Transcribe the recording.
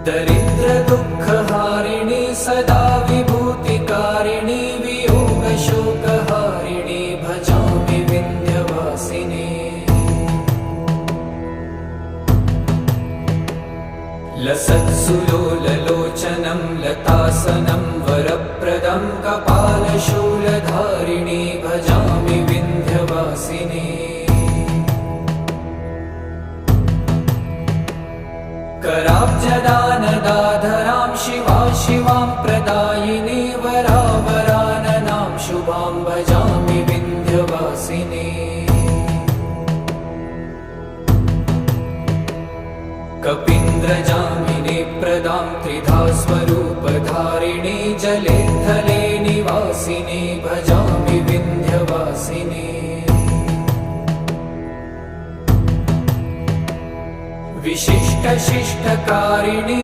दरिद्रदुःखहारिणी सदा विभूतिकारिणी वियोगशोकहारिणी भजामि विन्ध्यवासिनी। लसत्सुलोललोचनं लतासनं वरप्रदं कपालशूलधारिणी भजामि विन्ध्यवासिनी। कराब्जदानदाधरां शिवां प्रदायिनी वरावराननां शुभां भजामि विन्ध्यवासिनी। कपीन्द्रजामिनी प्रदां त्रिधा स्वरूपधारिणी जले थले निवासिनी भजामि विन्ध्यवासिनी। विशिष्टशिष्टकारिणी